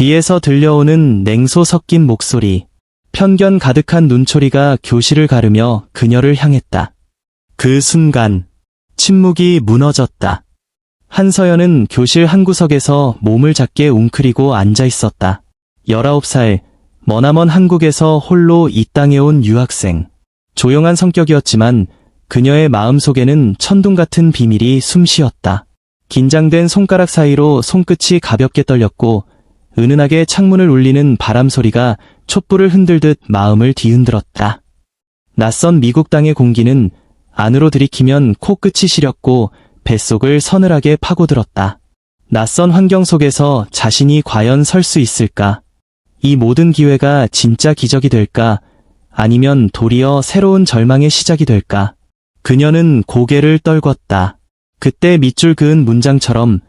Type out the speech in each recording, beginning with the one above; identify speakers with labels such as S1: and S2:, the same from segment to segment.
S1: 뒤에서 들려오는 냉소 섞인 목소리. 편견 가득한 눈초리가 교실을 가르며 그녀를 향했다. 그 순간 침묵이 무너졌다. 한서연은 교실 한 구석에서 몸을 작게 웅크리고 앉아 있었다. 19살, 머나먼 한국에서 홀로 이 땅에 온 유학생. 조용한 성격이었지만 그녀의 마음속에는 천둥 같은 비밀이 숨쉬었다. 긴장된 손가락 사이로 손끝이 가볍게 떨렸고 은은하게 창문을 울리는 바람 소리가 촛불을 흔들듯 마음을 뒤흔들었다. 낯선 미국 땅의 공기는 안으로 들이키면 코끝이 시렸고 뱃속을 서늘하게 파고들었다. 낯선 환경 속에서 자신이 과연 설 수 있을까? 이 모든 기회가 진짜 기적이 될까? 아니면 도리어 새로운 절망의 시작이 될까? 그녀는 고개를 떨궜다. 그때 밑줄 그은 문장처럼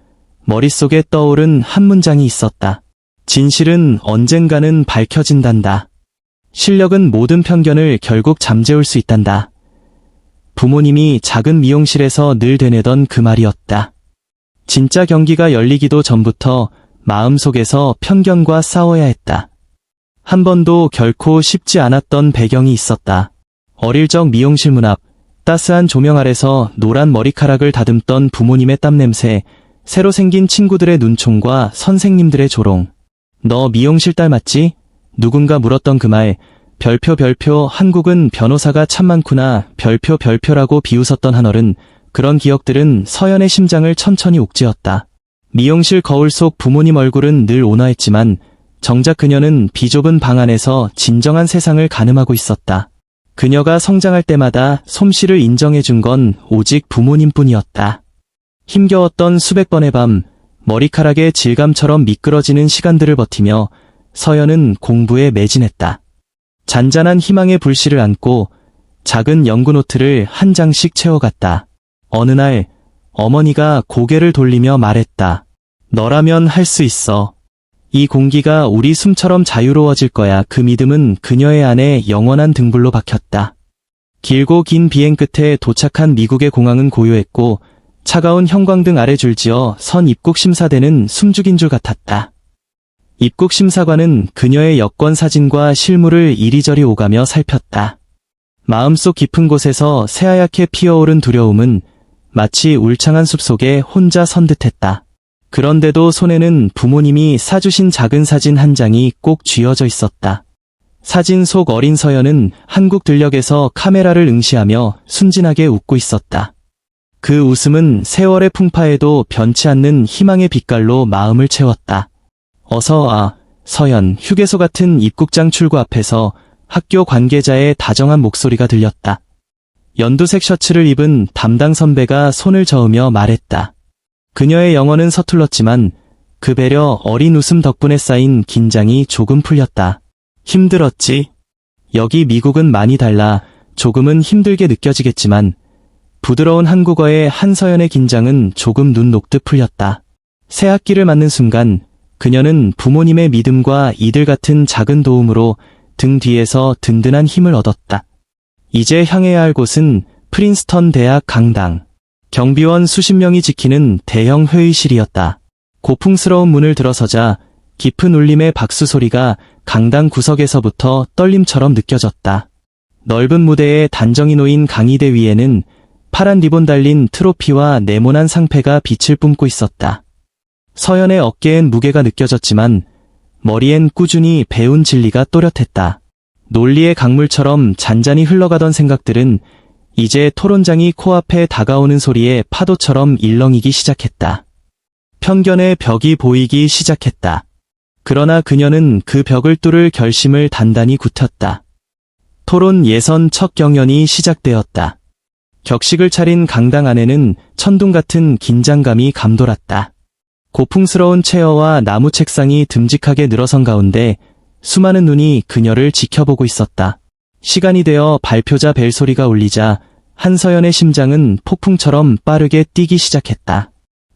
S1: 머릿속에 떠오른 한 문장이 있었다. 진실은 언젠가는 밝혀진단다. 실력은 모든 편견을 결국 잠재울 수 있단다. 부모님이 작은 미용실에서 늘 되뇌던 그 말이었다. 진짜 경기가 열리기도 전부터 마음속에서 편견과 싸워야 했다. 한 번도 결코 쉽지 않았던 배경이 있었다. 어릴 적 미용실 문 앞, 따스한 조명 아래서 노란 머리카락을 다듬던 부모님의 땀냄새, 새로 생긴 친구들의 눈총과 선생님들의 조롱. 너 미용실 딸 맞지? 누군가 물었던 그 말, 별표 한국은 변호사가 참 많구나 별표라고 비웃었던 한 어른. 그런 기억들은 서연의 심장을 천천히 옥죄었다. 미용실 거울 속 부모님 얼굴은 늘 온화했지만 정작 그녀는 비좁은 방 안에서 진정한 세상을 가늠하고 있었다. 그녀가 성장할 때마다 솜씨를 인정해준 건 오직 부모님뿐이었다. 힘겨웠던 수백 번의 밤, 머리카락의 질감처럼 미끄러지는 시간들을 버티며 서연은 공부에 매진했다. 잔잔한 희망의 불씨를 안고 작은 연구 노트를 한 장씩 채워갔다. 어느 날 어머니가 고개를 돌리며 말했다. 너라면 할 수 있어. 이 공기가 우리 숨처럼 자유로워질 거야. 그 믿음은 그녀의 안에 영원한 등불로 박혔다. 길고 긴 비행 끝에 도착한 미국의 공항은 고요했고 차가운 형광등 아래 줄지어 선 입국 심사대는 숨죽인 줄 같았다. 입국 심사관은 그녀의 여권 사진과 실물을 이리저리 오가며 살폈다. 마음속 깊은 곳에서 새하얗게 피어오른 두려움은 마치 울창한 숲속에 혼자 선 듯했다. 그런데도 손에는 부모님이 사주신 작은 사진 한 장이 꼭 쥐어져 있었다. 사진 속 어린 서연은 한국 들녘에서 카메라를 응시하며 순진하게 웃고 있었다. 그 웃음은 세월의 풍파에도 변치 않는 희망의 빛깔로 마음을 채웠다. 어서 와, 서연. 휴게소 같은 입국장 출구 앞에서 학교 관계자의 다정한 목소리가 들렸다. 연두색 셔츠를 입은 담당 선배가 손을 저으며 말했다. 그녀의 영어는 서툴렀지만 그 배려 어린 웃음 덕분에 쌓인 긴장이 조금 풀렸다. 힘들었지? 여기 미국은 많이 달라. 조금은 힘들게 느껴지겠지만 부드러운 한국어에 한서연의 긴장은 조금 눈 녹듯 풀렸다. 새 학기를 맞는 순간 그녀는 부모님의 믿음과 이들 같은 작은 도움으로 등 뒤에서 든든한 힘을 얻었다. 이제 향해야 할 곳은 프린스턴 대학 강당. 경비원 수십 명이 지키는 대형 회의실이었다. 고풍스러운 문을 들어서자 깊은 울림의 박수 소리가 강당 구석에서부터 떨림처럼 느껴졌다. 넓은 무대에 단정히 놓인 강의대 위에는 파란 리본 달린 트로피와 네모난 상패가 빛을 뿜고 있었다. 서연의 어깨엔 무게가 느껴졌지만 머리엔 꾸준히 배운 진리가 또렷했다. 논리의 강물처럼 잔잔히 흘러가던 생각들은 이제 토론장이 코앞에 다가오는 소리에 파도처럼 일렁이기 시작했다. 편견의 벽이 보이기 시작했다. 그러나 그녀는 그 벽을 뚫을 결심을 단단히 굳혔다. 토론 예선 첫 경연이 시작되었다. 격식을 차린 강당 안에는 천둥 같은 긴장감이 감돌았다. 고풍스러운 체어와 나무 책상이 듬직하게 늘어선 가운데 수많은 눈이 그녀를 지켜보고 있었다. 시간이 되어 발표자 벨소리가 울리자 한서연의 심장은 폭풍처럼 빠르게 뛰기 시작했다.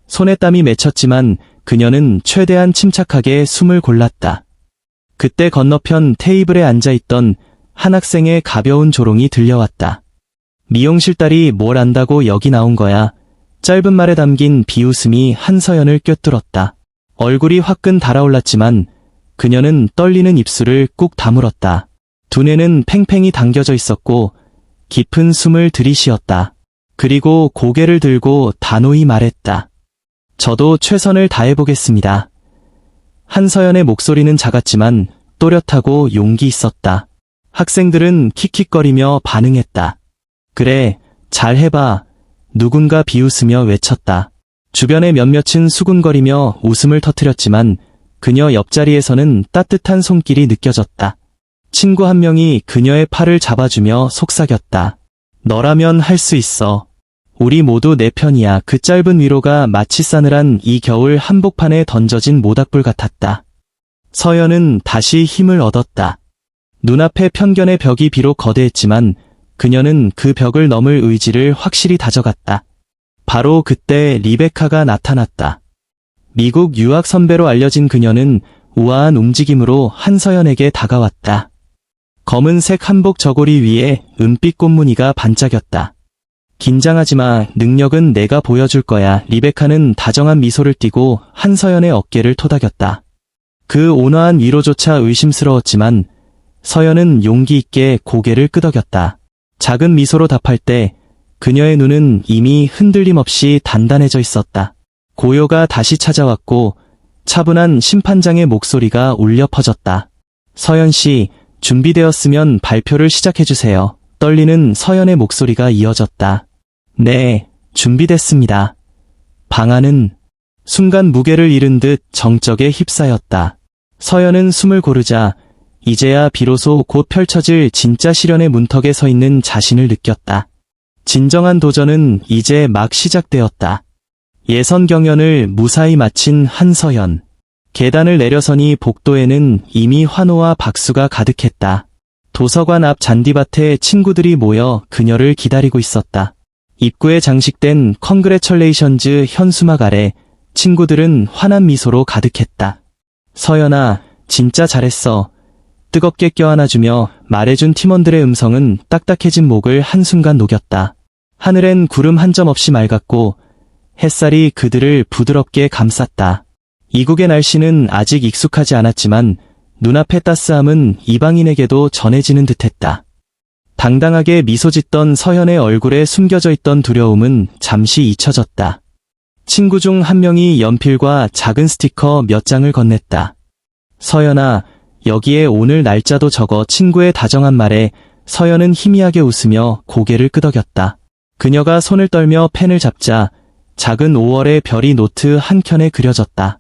S1: 손에 땀이 맺혔지만 그녀는 최대한 침착하게 숨을 골랐다. 그때 건너편 테이블에 앉아있던 한 학생의 가벼운 조롱이 들려왔다. 미용실 딸이 뭘 안다고 여기 나온 거야. 짧은 말에 담긴 비웃음이 한서연을 꿰뚫었다. 얼굴이 화끈 달아올랐지만 그녀는 떨리는 입술을 꾹 다물었다. 두뇌는 팽팽히 당겨져 있었고 깊은 숨을 들이쉬었다. 그리고 고개를 들고 단호히 말했다. 저도 최선을 다해보겠습니다. 한서연의 목소리는 작았지만 또렷하고 용기 있었다. 학생들은 킥킥거리며 반응했다. 그래, 잘해봐. 누군가 비웃으며 외쳤다. 주변의 몇몇은 수군거리며 웃음을 터뜨렸지만 그녀 옆자리에서는 따뜻한 손길이 느껴졌다. 친구 한 명이 그녀의 팔을 잡아주며 속삭였다. 너라면 할 수 있어. 우리 모두 내 편이야. 그 짧은 위로가 마치 싸늘한 이 겨울 한복판에 던져진 모닥불 같았다. 서연은 다시 힘을 얻었다. 눈앞의 편견의 벽이 비록 거대했지만 그녀는 그 벽을 넘을 의지를 확실히 다져갔다. 바로 그때 리베카가 나타났다. 미국 유학 선배로 알려진 그녀는 우아한 움직임으로 한서연에게 다가왔다. 검은색 한복 저고리 위에 은빛 꽃무늬가 반짝였다. 긴장하지 마, 능력은 내가 보여줄 거야. 리베카는 다정한 미소를 띠고 한서연의 어깨를 토닥였다. 그 온화한 위로조차 의심스러웠지만 서연은 용기 있게 고개를 끄덕였다. 작은 미소로 답할 때 그녀의 눈은 이미 흔들림 없이 단단해져 있었다. 고요가 다시 찾아왔고 차분한 심판장의 목소리가 울려 퍼졌다. 서연 씨, 준비되었으면 발표를 시작해주세요. 떨리는 서연의 목소리가 이어졌다. 네, 준비됐습니다. 방안은 순간 무게를 잃은 듯 정적에 휩싸였다. 서연은 숨을 고르자 이제야 비로소 곧 펼쳐질 진짜 시련의 문턱에 서 있는 자신을 느꼈다. 진정한 도전은 이제 막 시작되었다. 예선 경연을 무사히 마친 한서연. 계단을 내려서니 복도에는 이미 환호와 박수가 가득했다. 도서관 앞 잔디밭에 친구들이 모여 그녀를 기다리고 있었다. 입구에 장식된 컨그레처레이션즈 현수막 아래 친구들은 환한 미소로 가득했다. 서연아, 진짜 잘했어. 뜨겁게 껴안아주며 말해준 팀원들의 음성은 딱딱해진 목을 한순간 녹였다. 하늘엔 구름 한 점 없이 맑았고 햇살이 그들을 부드럽게 감쌌다. 이국의 날씨는 아직 익숙하지 않았지만 눈앞의 따스함은 이방인에게도 전해지는 듯했다. 당당하게 미소 짓던 서연의 얼굴에 숨겨져 있던 두려움은 잠시 잊혀졌다. 친구 중 한 명이 연필과 작은 스티커 몇 장을 건넸다. 서연아, 여기에 오늘 날짜도 적어. 친구의 다정한 말에 서연은 희미하게 웃으며 고개를 끄덕였다. 그녀가 손을 떨며 펜을 잡자 작은 5월의 별이 노트 한 켠에 그려졌다.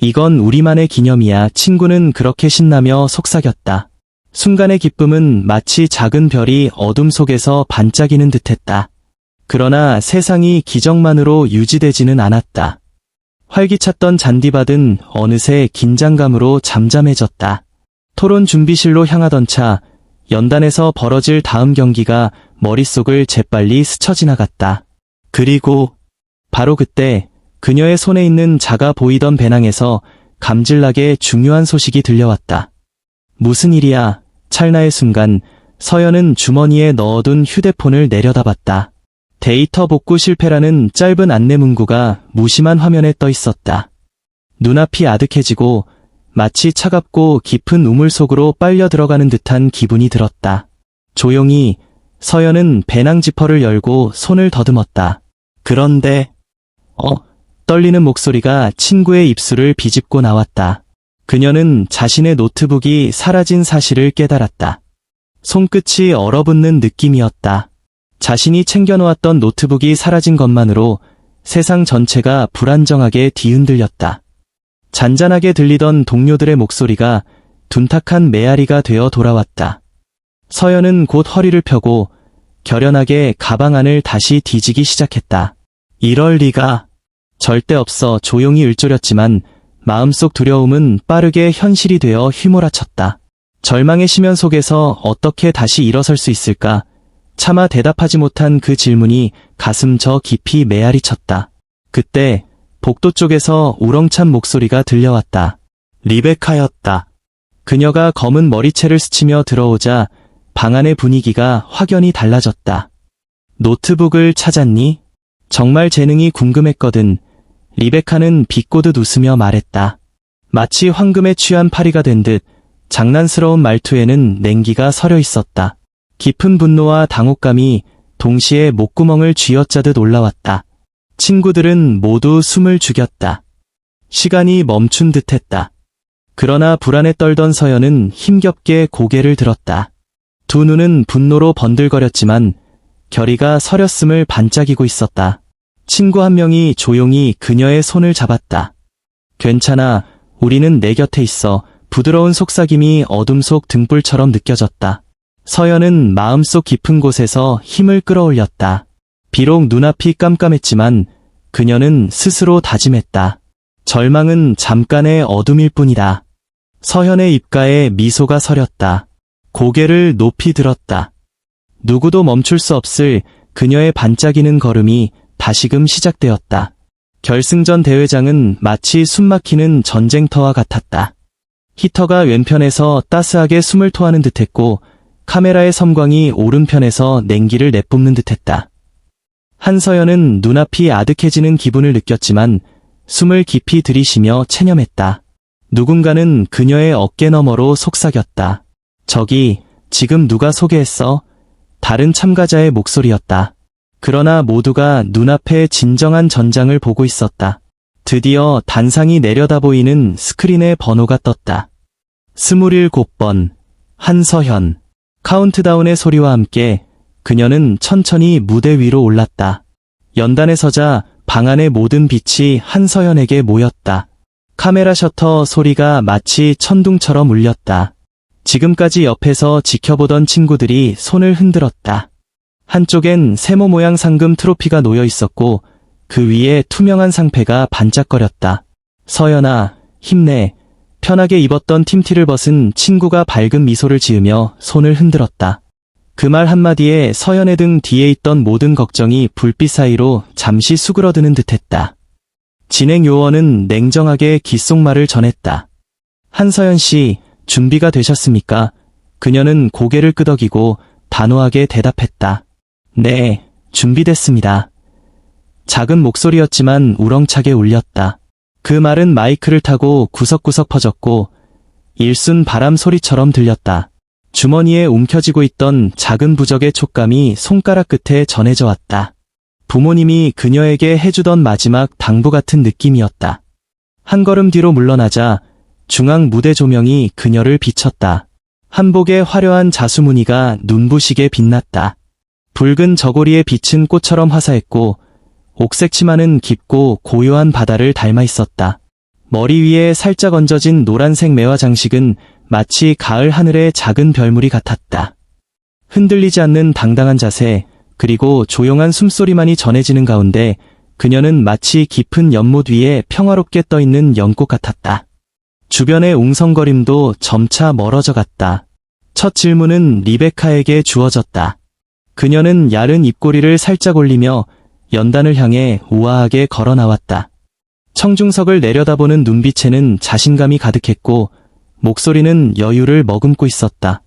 S1: 이건 우리만의 기념이야. 친구는 그렇게 신나며 속삭였다. 순간의 기쁨은 마치 작은 별이 어둠 속에서 반짝이는 듯했다. 그러나 세상이 기적만으로 유지되지는 않았다. 활기찼던 잔디밭은 어느새 긴장감으로 잠잠해졌다. 토론 준비실로 향하던 차, 연단에서 벌어질 다음 경기가 머릿속을 재빨리 스쳐 지나갔다. 그리고 바로 그때 그녀의 손에 있는 작아 보이던 배낭에서 감질나게 중요한 소식이 들려왔다. 무슨 일이야? 찰나의 순간 서연은 주머니에 넣어둔 휴대폰을 내려다봤다. 데이터 복구 실패라는 짧은 안내 문구가 무심한 화면에 떠 있었다. 눈앞이 아득해지고 마치 차갑고 깊은 우물 속으로 빨려 들어가는 듯한 기분이 들었다. 조용히 서연은 배낭 지퍼를 열고 손을 더듬었다. 그런데 떨리는 목소리가 친구의 입술을 비집고 나왔다. 그녀는 자신의 노트북이 사라진 사실을 깨달았다. 손끝이 얼어붙는 느낌이었다. 자신이 챙겨놓았던 노트북이 사라진 것만으로 세상 전체가 불안정하게 뒤흔들렸다. 잔잔하게 들리던 동료들의 목소리가 둔탁한 메아리가 되어 돌아왔다. 서연은 곧 허리를 펴고 결연하게 가방 안을 다시 뒤지기 시작했다. 이럴 리가. 절대 없어. 조용히 을조렸지만 마음속 두려움은 빠르게 현실이 되어 휘몰아쳤다. 절망의 심연 속에서 어떻게 다시 일어설 수 있을까? 차마 대답하지 못한 그 질문이 가슴 저 깊이 메아리쳤다. 그때 복도 쪽에서 우렁찬 목소리가 들려왔다. 리베카였다. 그녀가 검은 머리채를 스치며 들어오자 방 안의 분위기가 확연히 달라졌다. 노트북을 찾았니? 정말 재능이 궁금했거든. 리베카는 비꼬듯 웃으며 말했다. 마치 황금에 취한 파리가 된 듯 장난스러운 말투에는 냉기가 서려 있었다. 깊은 분노와 당혹감이 동시에 목구멍을 쥐어짜듯 올라왔다. 친구들은 모두 숨을 죽였다. 시간이 멈춘 듯했다. 그러나 불안에 떨던 서연은 힘겹게 고개를 들었다. 두 눈은 분노로 번들거렸지만 결의가 서렸음을 반짝이고 있었다. 친구 한 명이 조용히 그녀의 손을 잡았다. 괜찮아, 우리는 내 곁에 있어. 부드러운 속삭임이 어둠 속 등불처럼 느껴졌다. 서연은 마음속 깊은 곳에서 힘을 끌어올렸다. 비록 눈앞이 깜깜했지만 그녀는 스스로 다짐했다. 절망은 잠깐의 어둠일 뿐이다. 서연의 입가에 미소가 서렸다. 고개를 높이 들었다. 누구도 멈출 수 없을 그녀의 반짝이는 걸음이 다시금 시작되었다. 결승전 대회장은 마치 숨막히는 전쟁터와 같았다. 히터가 왼편에서 따스하게 숨을 토하는 듯했고 카메라의 섬광이 오른편에서 냉기를 내뿜는 듯했다. 한서연은 눈앞이 아득해지는 기분을 느꼈지만 숨을 깊이 들이쉬며 체념했다. 누군가는 그녀의 어깨 너머로 속삭였다. 저기, 지금 누가 소개했어? 다른 참가자의 목소리였다. 그러나 모두가 눈앞에 진정한 전장을 보고 있었다. 드디어 단상이 내려다 보이는 스크린에 번호가 떴다. 27번, 한서연. 카운트다운의 소리와 함께 그녀는 천천히 무대 위로 올랐다. 연단에 서자 방 안의 모든 빛이 한서연에게 모였다. 카메라 셔터 소리가 마치 천둥처럼 울렸다. 지금까지 옆에서 지켜보던 친구들이 손을 흔들었다. 한쪽엔 세모 모양 상금 트로피가 놓여 있었고 그 위에 투명한 상패가 반짝거렸다. 서연아, 힘내. 편하게 입었던 팀티를 벗은 친구가 밝은 미소를 지으며 손을 흔들었다. 그 말 한마디에 서연의 등 뒤에 있던 모든 걱정이 불빛 사이로 잠시 수그러드는 듯했다. 진행 요원은 냉정하게 귓속말을 전했다. 한서연 씨, 준비가 되셨습니까? 그녀는 고개를 끄덕이고 단호하게 대답했다. 네, 준비됐습니다. 작은 목소리였지만 우렁차게 울렸다. 그 말은 마이크를 타고 구석구석 퍼졌고 일순 바람 소리처럼 들렸다. 주머니에 움켜쥐고 있던 작은 부적의 촉감이 손가락 끝에 전해져 왔다. 부모님이 그녀에게 해주던 마지막 당부 같은 느낌이었다. 한 걸음 뒤로 물러나자 중앙 무대 조명이 그녀를 비췄다. 한복의 화려한 자수무늬가 눈부시게 빛났다. 붉은 저고리의 빛은 꽃처럼 화사했고 옥색 치마는 깊고 고요한 바다를 닮아 있었다. 머리 위에 살짝 얹어진 노란색 매화 장식은 마치 가을 하늘의 작은 별무리 같았다. 흔들리지 않는 당당한 자세, 그리고 조용한 숨소리만이 전해지는 가운데 그녀는 마치 깊은 연못 위에 평화롭게 떠있는 연꽃 같았다. 주변의 웅성거림도 점차 멀어져 갔다. 첫 질문은 리베카에게 주어졌다. 그녀는 야른 입꼬리를 살짝 올리며 연단을 향해 우아하게 걸어 나왔다. 청중석을 내려다보는 눈빛에는 자신감이 가득했고 목소리는 여유를 머금고 있었다.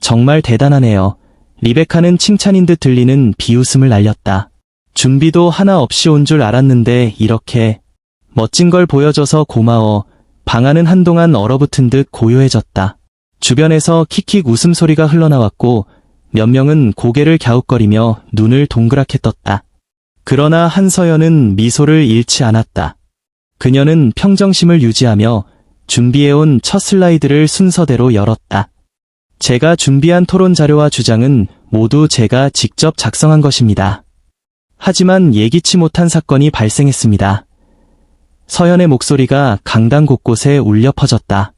S1: 정말 대단하네요. 리베카는 칭찬인 듯 들리는 비웃음을 날렸다. 준비도 하나 없이 온 줄 알았는데 이렇게 멋진 걸 보여줘서 고마워. 방안은 한동안 얼어붙은 듯 고요해졌다. 주변에서 킥킥 웃음소리가 흘러나왔고 몇 명은 고개를 갸웃거리며 눈을 동그랗게 떴다. 그러나 한서연은 미소를 잃지 않았다. 그녀는 평정심을 유지하며 준비해온 첫 슬라이드를 순서대로 열었다. 제가 준비한 토론 자료와 주장은 모두 제가 직접 작성한 것입니다. 하지만 예기치 못한 사건이 발생했습니다. 서연의 목소리가 강당 곳곳에 울려 퍼졌다.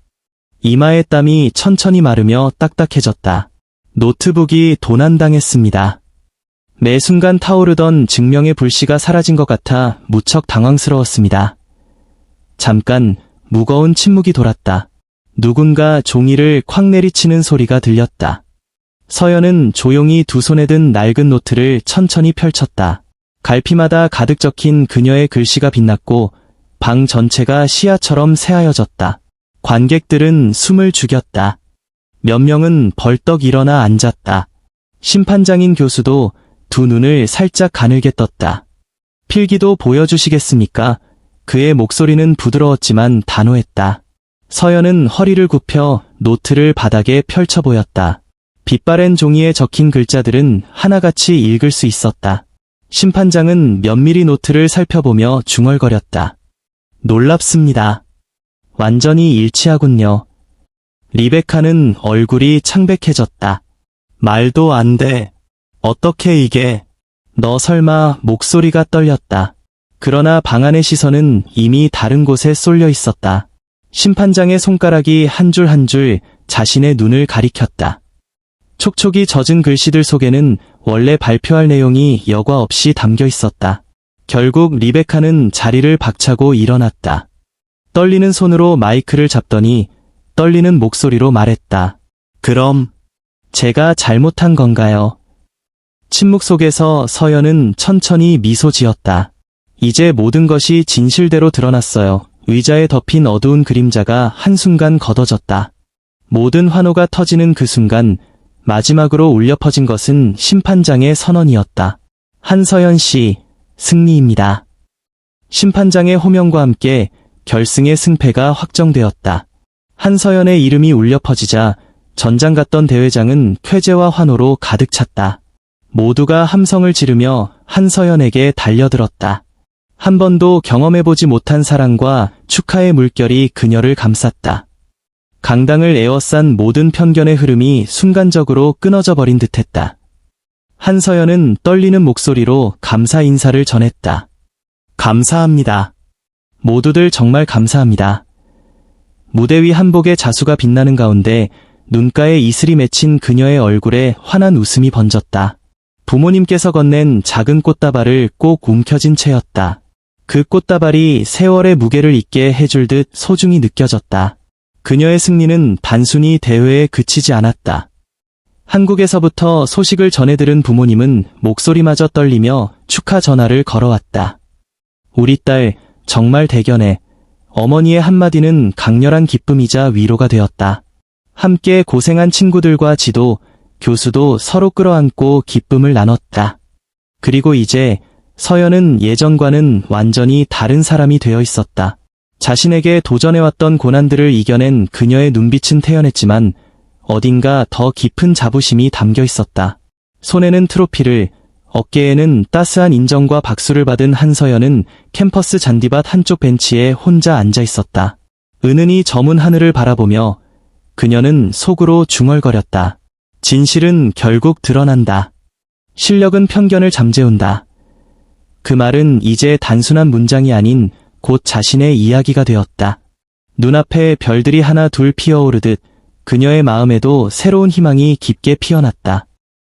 S1: 이마의 땀이 천천히 마르며 딱딱해졌다. 노트북이 도난당했습니다. 매 순간 타오르던 증명의 불씨가 사라진 것 같아 무척 당황스러웠습니다. 잠깐 무거운 침묵이 돌았다. 누군가 종이를 콱 내리치는 소리가 들렸다. 서연은 조용히 두 손에 든 낡은 노트를 천천히 펼쳤다. 갈피마다 가득 적힌 그녀의 글씨가 빛났고 방 전체가 시야처럼 새하여졌다. 관객들은 숨을 죽였다. 몇 명은 벌떡 일어나 앉았다. 심판장인 교수도 두 눈을 살짝 가늘게 떴다. 필기도 보여주시겠습니까? 그의 목소리는 부드러웠지만 단호했다. 서연은 허리를 굽혀 노트를 바닥에 펼쳐 보였다. 빛바랜 종이에 적힌 글자들은 하나같이 읽을 수 있었다. 심판장은 면밀히 노트를 살펴보며 중얼거렸다. 놀랍습니다. 완전히 일치하군요. 리베카는 얼굴이 창백해졌다. 말도 안 돼. 어떻게 이게? 너 설마 목소리가 떨렸다. 그러나 방 안의 시선은 이미 다른 곳에 쏠려 있었다. 심판장의 손가락이 한 줄 한 줄 자신의 눈을 가리켰다. 촉촉이 젖은 글씨들 속에는 원래 발표할 내용이 여과 없이 담겨 있었다. 결국 리베카는 자리를 박차고 일어났다. 떨리는 손으로 마이크를 잡더니 떨리는 목소리로 말했다. 그럼 제가 잘못한 건가요? 침묵 속에서 서연은 천천히 미소 지었다. 이제 모든 것이 진실대로 드러났어요. 의자에 덮인 어두운 그림자가 한순간 걷어졌다. 모든 환호가 터지는 그 순간 마지막으로 울려 퍼진 것은 심판장의 선언이었다. 한서연 씨, 승리입니다. 심판장의 호명과 함께 결승의 승패가 확정되었다. 한서연의 이름이 울려 퍼지자 전장 갔던 대회장은 쾌재와 환호로 가득 찼다. 모두가 함성을 지르며 한서연에게 달려들었다. 한 번도 경험해보지 못한 사랑과 축하의 물결이 그녀를 감쌌다. 강당을 에워싼 모든 편견의 흐름이 순간적으로 끊어져 버린 듯했다. 한서연은 떨리는 목소리로 감사 인사를 전했다. 감사합니다. 모두들 정말 감사합니다. 무대 위 한복의 자수가 빛나는 가운데 눈가에 이슬이 맺힌 그녀의 얼굴에 환한 웃음이 번졌다. 부모님께서 건넨 작은 꽃다발을 꼭 움켜쥔 채였다. 그 꽃다발이 세월의 무게를 잊게 해줄 듯 소중히 느껴졌다. 그녀의 승리는 단순히 대회에 그치지 않았다. 한국에서부터 소식을 전해 들은 부모님은 목소리마저 떨리며 축하 전화를 걸어왔다. 우리 딸 정말 대견해. 어머니의 한마디는 강렬한 기쁨이자 위로가 되었다. 함께 고생한 친구들과 지도, 교수도 서로 끌어안고 기쁨을 나눴다. 그리고 이제 서연은 예전과는 완전히 다른 사람이 되어 있었다. 자신에게 도전해왔던 고난들을 이겨낸 그녀의 눈빛은 태연했지만 어딘가 더 깊은 자부심이 담겨 있었다. 손에는 트로피를, 어깨에는 따스한 인정과 박수를 받은 한서연은 캠퍼스 잔디밭 한쪽 벤치에 혼자 앉아 있었다. 은은히 저문 하늘을 바라보며 그녀는 속으로 중얼거렸다. 진실은 결국 드러난다. 실력은 편견을 잠재운다. 그 말은 이제 단순한 문장이 아닌 곧 자신의 이야기가 되었다. 눈앞에 별들이 하나 둘 피어오르듯 그녀의 마음에도 새로운 희망이 깊게 피어났다.